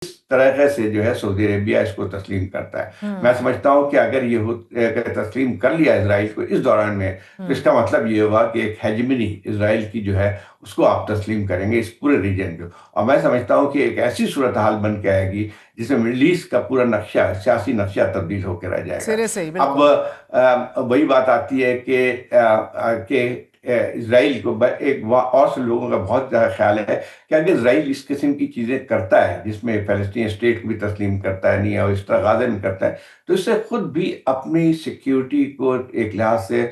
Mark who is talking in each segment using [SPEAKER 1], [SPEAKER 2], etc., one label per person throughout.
[SPEAKER 1] طریقے سے جو ہے سعودی عربیہ اس کو تسلیم کرتا ہے. میں سمجھتا ہوں کہ اگر یہ تسلیم کر لیا اسرائیل کو اس دوران میں تو اس کا مطلب یہ ہوا کہ ایک ہیجمنی اسرائیل کی جو ہے اس کو آپ تسلیم کریں گے اس پورے ریجن کو. اور میں سمجھتا ہوں کہ ایک ایسی صورتحال بن کے آئے گی جس میں مڈل ایسٹ کا پورا نقشہ سیاسی نقشہ تبدیل ہو کے رہ جائے گا.
[SPEAKER 2] سرے سے ہی
[SPEAKER 1] اب
[SPEAKER 2] بالکل.
[SPEAKER 1] وہی بات آتی ہے کہ اسرائیل کو ایک اور سے لوگوں کا بہت زیادہ خیال ہے کہ اگر اسرائیل اس قسم کی چیزیں کرتا ہے جس میں فلسطین اسٹیٹ کو بھی تسلیم کرتا ہے نہیں اور اس طرح غزہ میں کرتا ہے تو اس سے خود بھی اپنی سیکیورٹی کو ایک لحاظ سے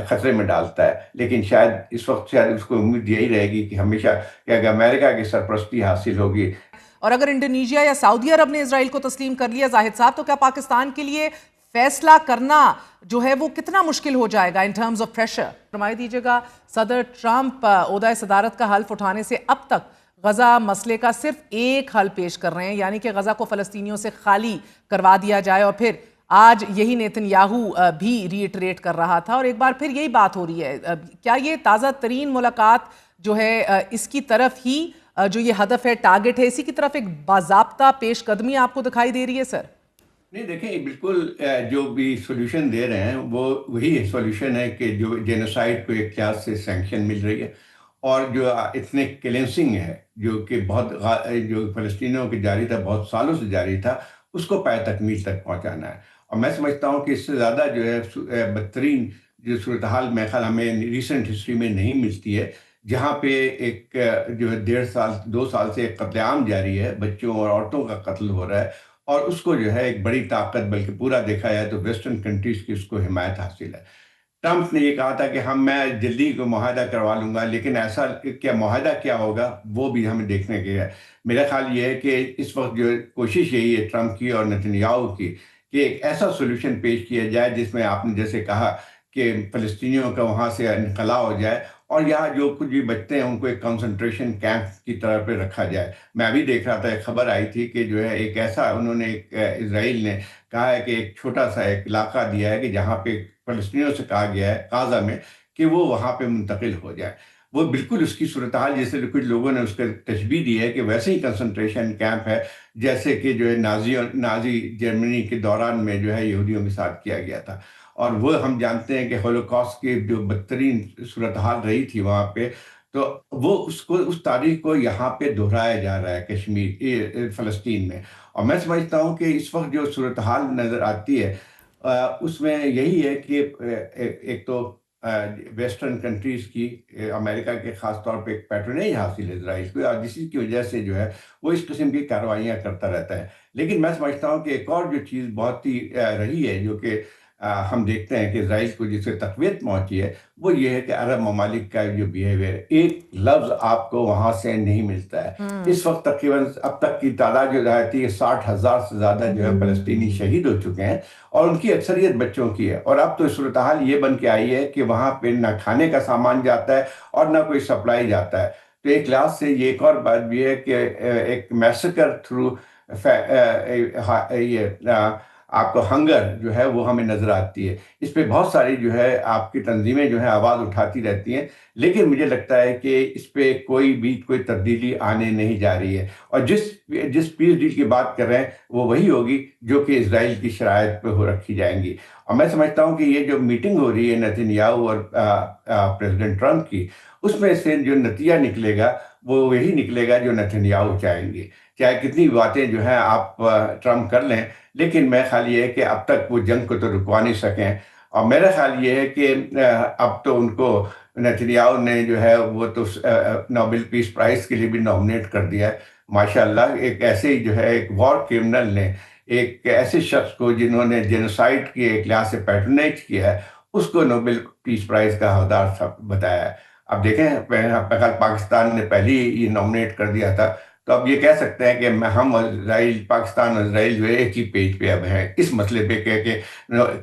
[SPEAKER 1] خطرے میں ڈالتا ہے. لیکن شاید اس وقت شاید اس کو امید یہی رہے گی کہ ہمیشہ کہ اگر امریکہ کی سرپرستی حاصل ہوگی.
[SPEAKER 2] اور اگر انڈونیشیا یا سعودی عرب نے اسرائیل کو تسلیم کر لیا زاہد صاحب تو کیا پاکستان کے لیے فیصلہ کرنا جو ہے وہ کتنا مشکل ہو جائے گا ان ٹرمز آف پریشر؟ فرمائی دیجیے گا صدر ٹرمپ عہدہ صدارت کا حلف اٹھانے سے اب تک غزہ مسئلے کا صرف ایک حل پیش کر رہے ہیں، یعنی کہ غزہ کو فلسطینیوں سے خالی کروا دیا جائے. اور پھر آج یہی نیتن یاہو بھی ری ایٹریٹ کر رہا تھا اور ایک بار پھر یہی بات ہو رہی ہے. کیا یہ تازہ ترین ملاقات جو ہے اس کی طرف ہی جو یہ ہدف ہے ٹارگٹ ہے اسی کی طرف ایک باضابطہ پیش قدمی آپ کو دکھائی دے رہی ہے سر؟
[SPEAKER 1] نہیں دیکھیں بالکل جو بھی سولوشن دے رہے ہیں وہ وہی سولوشن ہے کہ جو جینوسائیڈ کو ایک لحاظ سے سینکشن مل رہی ہے اور جو ایتھنک کلینسنگ ہے جو کہ بہت جو فلسطینیوں کی جاری تھا بہت سالوں سے جاری تھا اس کو پائے تکمیل تک پہنچانا ہے. اور میں سمجھتا ہوں کہ اس سے زیادہ جو ہے بدترین جو صورتحال میرے خیال ہمیں ریسنٹ ہسٹری میں نہیں ملتی ہے جہاں پہ ایک جو ہے 1.5 سال 2 سال سے ایک قتل عام جاری ہے، بچوں اور عورتوں کا قتل ہو رہا ہے اور اس کو جو ہے ایک بڑی طاقت بلکہ پورا دیکھا جائے تو ویسٹرن کنٹریز کی اس کو حمایت حاصل ہے. ٹرمپ نے یہ کہا تھا کہ میں جلدی کو معاہدہ کروا لوں گا لیکن ایسا کیا معاہدہ کیا ہوگا وہ بھی ہمیں دیکھنے کے ہے. میرا خیال یہ ہے کہ اس وقت جو کوشش یہی ہے ٹرمپ کی اور نیتن یاہو کی کہ ایک ایسا سولوشن پیش کیا جائے جس میں آپ نے جیسے کہا کہ فلسطینیوں کا وہاں سے انخلا ہو جائے اور یہاں جو کچھ بھی بچتے ہیں ان کو ایک کنسنٹریشن کیمپ کی طرح پہ رکھا جائے. میں ابھی دیکھ رہا تھا ایک خبر آئی تھی کہ جو ہے ایک ایسا انہوں نے اسرائیل نے کہا ہے کہ ایک چھوٹا سا ایک علاقہ دیا ہے کہ جہاں پہ فلسطینیوں سے کہا گیا ہے غزہ میں کہ وہ وہاں پہ منتقل ہو جائے. وہ بالکل اس کی صورتحال جیسے کچھ لوگوں نے اس کا تشبیہ دی ہے کہ ویسے ہی کنسنٹریشن کیمپ ہے جیسے کہ جو ہے نازی جرمنی کے دوران میں جو ہے یہودیوں کے ساتھ کیا گیا تھا. اور وہ ہم جانتے ہیں کہ ہولوکاسٹ کی جو بدترین صورتحال رہی تھی وہاں پہ تو وہ اس تاریخ کو یہاں پہ دہرایا جا رہا ہے کشمیر فلسطین میں. اور میں سمجھتا ہوں کہ اس وقت جو صورتحال نظر آتی ہے اس میں یہی ہے کہ ایک تو ویسٹرن کنٹریز کی امریکہ کے خاص طور پہ ایک پیٹرنیج حاصل ہے اسرائیل کو اور جس کی وجہ سے جو ہے وہ اس قسم کی کارروائیاں کرتا رہتا ہے. لیکن میں سمجھتا ہوں کہ ایک اور جو چیز بہت ہی رہی ہے جو کہ ہم دیکھتے ہیں کہ اسرائیل کو جس سے تقویت پہنچی ہے وہ یہ ہے کہ عرب ممالک کا جو بیہیویئر ایک لفظ آپ کو وہاں سے نہیں ملتا ہے. اس وقت تقریباً اب تک کی تعداد جو رہتی ہے 60,000 سے زیادہ جو ہے فلسطینی شہید ہو چکے ہیں اور ان کی اکثریت بچوں کی ہے. اور اب تو صورتحال یہ بن کے آئی ہے کہ وہاں پہ نہ کھانے کا سامان جاتا ہے اور نہ کوئی سپلائی جاتا ہے. تو ایک لحاظ سے یہ ایک اور بات بھی ہے کہ ایک میسکر تھرو یہ آپ کو ہنگر جو ہے وہ ہمیں نظر آتی ہے. اس پہ بہت ساری جو ہے آپ کی تنظیمیں جو ہے آواز اٹھاتی رہتی ہیں لیکن مجھے لگتا ہے کہ اس پہ کوئی تبدیلی آنے نہیں جا رہی ہے. اور جس پیس ڈیل کی بات کر رہے ہیں وہ وہی ہوگی جو کہ اسرائیل کی شرائط پہ رکھی جائیں گی. اور میں سمجھتا ہوں کہ یہ جو میٹنگ ہو رہی ہے نیتن یاہو اور پریزیڈنٹ ٹرمپ کی اس میں سے جو نتیجہ نکلے گا وہ وہی نکلے گا جو نیتن یاہو چاہیں گے. چاہے کتنی باتیں جو ہیں آپ ٹرمپ کر لیں لیکن میرا خیال یہ ہے کہ اب تک وہ جنگ کو تو رکوا نہیں سکیں. اور میرا خیال یہ ہے کہ اب تو ان کو نیتن یاہو نے جو ہے وہ تو نوبل پیس پرائز کے لیے بھی نامنیٹ کر دیا ہے. ماشاءاللہ ایک ایسے ہی جو ہے ایک وار کرمنل نے ایک ایسے شخص کو جنہوں نے جینوسائیڈ کی ایک لحاظ سے پیٹرنیج کیا ہے اس کو نوبل پیس پرائز کا حقدار بتایا ہے. اب دیکھیں پاکستان نے پہلی یہ نامنیٹ کر دیا تھا تو اب یہ کہہ سکتے ہیں کہ ہم اسرائیل پاکستان اور اسرائیل جو ایک ہی پیج پہ اب ہیں اس مسئلے پہ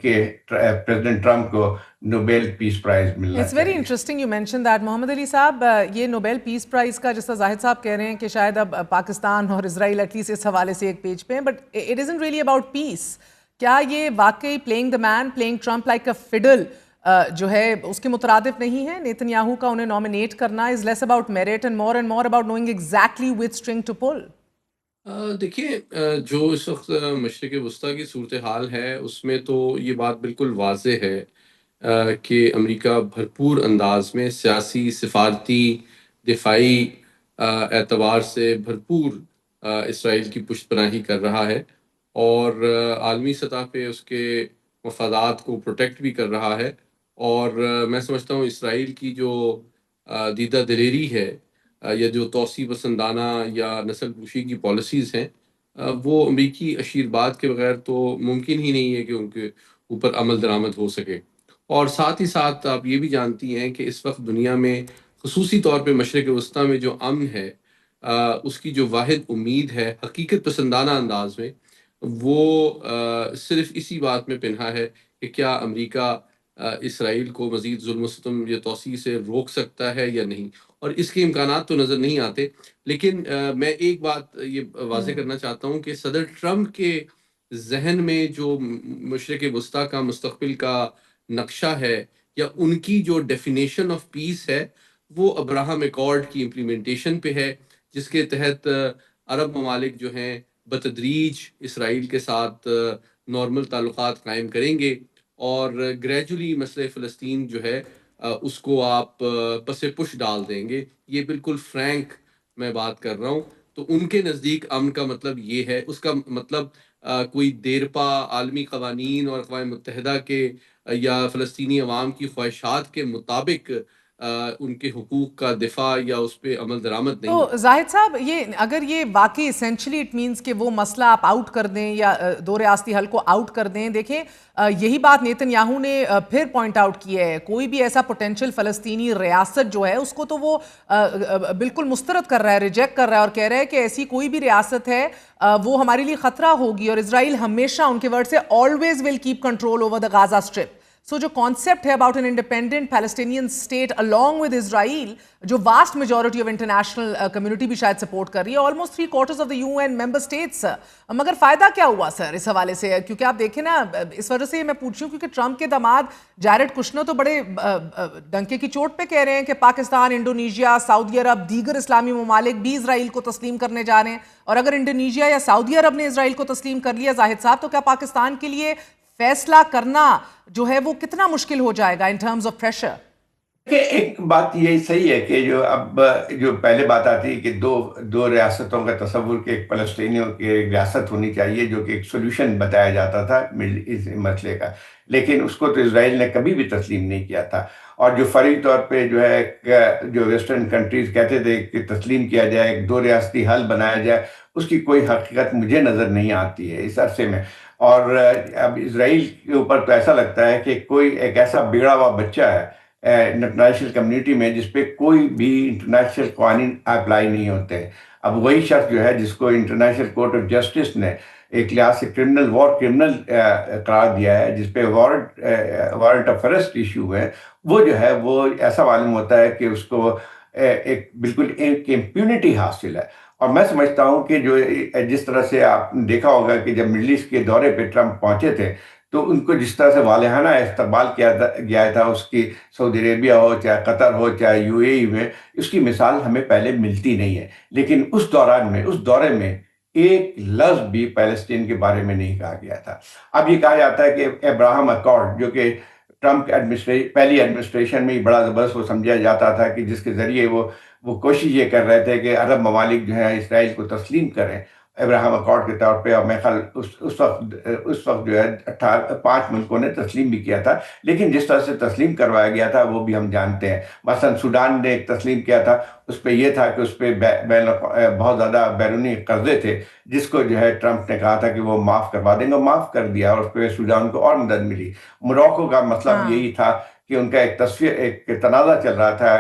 [SPEAKER 1] کہ پریزیڈنٹ ٹرمپ کو نوبیل پیس پرائز ملنا
[SPEAKER 2] اٹس ویری
[SPEAKER 1] چاہیے.
[SPEAKER 2] Interesting you mention that. Muhammad Ali صاحب یہ نوبیل پیس پرائز کا جس طرح زاہد صاحب کہہ رہے ہیں کہ شاید اب پاکستان اور اسرائیل ایٹ لیسٹ اس حوالے سے ایک پیج پہ ہیں but it isn't really about peace. کیا یہ واقعی playing the man playing Trump like a fiddle جو ہے اس کے مترادف نہیں ہے؟ نیتن یاہو کا انہیں نامنیٹ کرنا is less about merit and more about knowing exactly which string to pull.
[SPEAKER 3] دیکھیے، جو اس وقت مشرق وسطیٰ کی صورتحال ہے اس میں تو یہ بات بالکل واضح ہے کہ امریکہ بھرپور انداز میں سیاسی، سفارتی، دفاعی اعتبار سے بھرپور اسرائیل کی پشت پناہی کر رہا ہے، اور عالمی سطح پہ اس کے مفادات کو پروٹیکٹ بھی کر رہا ہے۔ اور میں سمجھتا ہوں اسرائیل کی جو دیدہ دلیری ہے، یا جو توسیع پسندانہ یا نسل کشی کی پالیسیز ہیں، وہ امریکی اشیرباد کے بغیر تو ممکن ہی نہیں ہے کہ ان کے اوپر عمل درآمد ہو سکے۔ اور ساتھ ہی ساتھ آپ یہ بھی جانتی ہیں کہ اس وقت دنیا میں، خصوصی طور پہ مشرق وسطیٰ میں جو امن ہے، اس کی جو واحد امید ہے حقیقت پسندانہ انداز میں، وہ صرف اسی بات میں پنہا ہے کہ کیا امریکہ اسرائیل کو مزید ظلم و ستم یا توسیع سے روک سکتا ہے یا نہیں، اور اس کے امکانات تو نظر نہیں آتے۔ لیکن میں ایک بات یہ واضح کرنا چاہتا ہوں کہ صدر ٹرمپ کے ذہن میں جو مشرق وسطیٰ کا مستقبل کا نقشہ ہے، یا ان کی جو ڈیفینیشن آف پیس ہے، وہ ابراہم ایکارڈ کی امپلیمنٹیشن پہ ہے، جس کے تحت عرب ممالک جو ہیں بتدریج اسرائیل کے ساتھ نارمل تعلقات قائم کریں گے، اور گریجولی مسئلہ فلسطین جو ہے اس کو آپ پس پش ڈال دیں گے۔ یہ بالکل فرینک میں بات کر رہا ہوں۔ تو ان کے نزدیک امن کا مطلب یہ ہے، اس کا مطلب کوئی دیرپا عالمی قوانین اور اقوام متحدہ کے یا فلسطینی عوام کی خواہشات کے مطابق ان کے حقوق کا دفاع یا اس پہ عمل درآمد نہیں
[SPEAKER 2] تو
[SPEAKER 3] ہے۔
[SPEAKER 2] زاہد صاحب، اگر یہ واقعی اسینشلی اٹ مینس کہ وہ مسئلہ آپ آؤٹ کر دیں یا دو ریاستی حل کو آؤٹ کر دیں، دیکھیں یہی بات نیتن یاہو نے پھر پوائنٹ آؤٹ کی ہے، کوئی بھی ایسا پوٹینشیل فلسطینی ریاست جو ہے اس کو تو وہ بالکل مسترد کر رہا ہے، ریجیکٹ کر رہا ہے، اور کہہ رہا ہے کہ ایسی کوئی بھی ریاست ہے وہ ہمارے لیے خطرہ ہوگی، اور اسرائیل ہمیشہ ان کے ورڈ سے always will keep control over the Gaza strip. So جو کانسیپٹ ہے about an independent Palestinian state along with Israel, جو vast majority of international community بھی شاید سپورٹ کر رہی ہے، almost 3/4 of the UN member states, مگر فائدہ کیا ہوا سر اس حوالے سے؟ کیونکہ آپ دیکھیں نا، اس وجہ سے میں پوچھ رہی ہوں کیونکہ ٹرمپ کے داماد جیرڈ کشنر تو بڑے ڈنکے کی چوٹ پہ کہہ رہے ہیں کہ پاکستان، انڈونیشیا، سعودی عرب، دیگر اسلامی ممالک بھی اسرائیل کو تسلیم کرنے جا رہے ہیں، اور اگر انڈونیشیا یا سعودی عرب نے اسرائیل کو تسلیم کر لیا زاہد صاحب، تو کیا پاکستان کے لیے فیصلہ کرنا جو ہے وہ کتنا مشکل ہو جائے گا ان ٹرمز آف پریشر؟
[SPEAKER 1] کہ ایک بات یہ صحیح ہے کہ جو اب جو پہلے بات آتی ہے کہ دو ریاستوں کا تصور کہ ایک فلسطینیوں کی ایک ریاست ہونی چاہیے، جو کہ ایک سولوشن بتایا جاتا تھا اس مسئلے کا، لیکن اس کو تو اسرائیل نے کبھی بھی تسلیم نہیں کیا تھا۔ اور جو فری طور پہ جو ہے جو ویسٹرن کنٹریز کہتے تھے کہ تسلیم کیا جائے، ایک دو ریاستی حل بنایا جائے، اس کی کوئی حقیقت مجھے نظر نہیں آتی ہے اس عرصے میں۔ اور اب اسرائیل کے اوپر تو ایسا لگتا ہے کہ کوئی ایک ایسا بگڑا ہوا بچہ ہے انٹرنیشنل کمیونٹی میں جس پہ کوئی بھی انٹرنیشنل قوانین اپلائی نہیں ہوتے۔ اب وہی شخص جو ہے جس کو انٹرنیشنل کورٹ آف جسٹس نے ایک لحاظ سے کرمنل قرار دیا ہے، جس پہ وارنٹ آف ارسٹ ایشو ہے، وہ جو ہے وہ ایسا معلوم ہوتا ہے کہ اس کو ایک بالکل ایک امپیونٹی حاصل ہے۔ اور میں سمجھتا ہوں کہ جو جس طرح سے آپ نے دیکھا ہوگا کہ جب مڈل ایسٹ کے دورے پہ ٹرمپ پہنچے تھے تو ان کو جس طرح سے والہانہ استقبال کیا گیا تھا، اس کی سعودی عربیہ ہو، چاہے قطر ہو، چاہے UAE میں، اس کی مثال ہمیں پہلے ملتی نہیں ہے۔ لیکن اس دورے میں ایک لفظ بھی پیلسٹین کے بارے میں نہیں کہا گیا تھا۔ اب یہ کہا جاتا ہے کہ ابراہم اکارڈ، جو کہ ٹرمپ پہلی ایڈمنسٹریشن میں ہی بڑا زبردست وہ سمجھا جاتا تھا کہ جس کے ذریعے وہ کوشش یہ کر رہے تھے کہ عرب ممالک جو ہیں اسرائیل کو تسلیم کریں ابراہم اکارڈ کے طور پہ، اور میرے خیال اس وقت جو ہے 5 ملکوں نے تسلیم بھی کیا تھا، لیکن جس طرح سے تسلیم کروایا گیا تھا وہ بھی ہم جانتے ہیں۔ مثلا سوڈان نے ایک تسلیم کیا تھا، اس پہ یہ تھا کہ اس پہ بہت زیادہ بیرونی قرضے تھے، جس کو جو ہے ٹرمپ نے کہا تھا کہ وہ معاف کروا دیں گے، معاف کر دیا، اور اس پہ سوڈان کو اور مدد ملی۔ موروکو کا مطلب یہی تھا کہ ان کا ایک تنازع چل رہا تھا،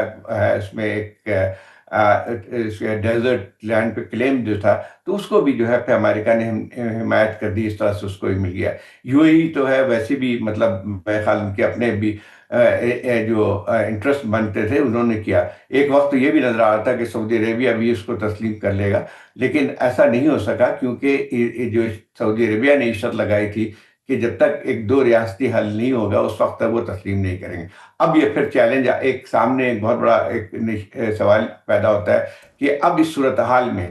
[SPEAKER 1] اس میں ایک ڈیزرٹ لینڈ پہ کلیم جو تھا، تو اس کو بھی جو ہے پھر امریکہ نے حمایت کر دی، اس طرح سے اس کو بھی مل گیا۔ UAE تو ہے ویسے بھی، مطلب میرے خیال ان کے اپنے بھی جو انٹرسٹ بنتے تھے انہوں نے کیا۔ ایک وقت تو یہ بھی نظر آ رہا تھا کہ سعودی عربیہ بھی اس کو تسلیم کر لے گا، لیکن ایسا نہیں ہو سکا، کیونکہ جو سعودی عربیہ نے شرط لگائی تھی کہ جب تک ایک دو ریاستی حل نہیں ہوگا اس وقت تک وہ تسلیم نہیں کریں گے۔ اب یہ پھر چیلنج ایک سامنے ایک بہت بڑا ایک سوال پیدا ہوتا ہے کہ اب اس صورتحال میں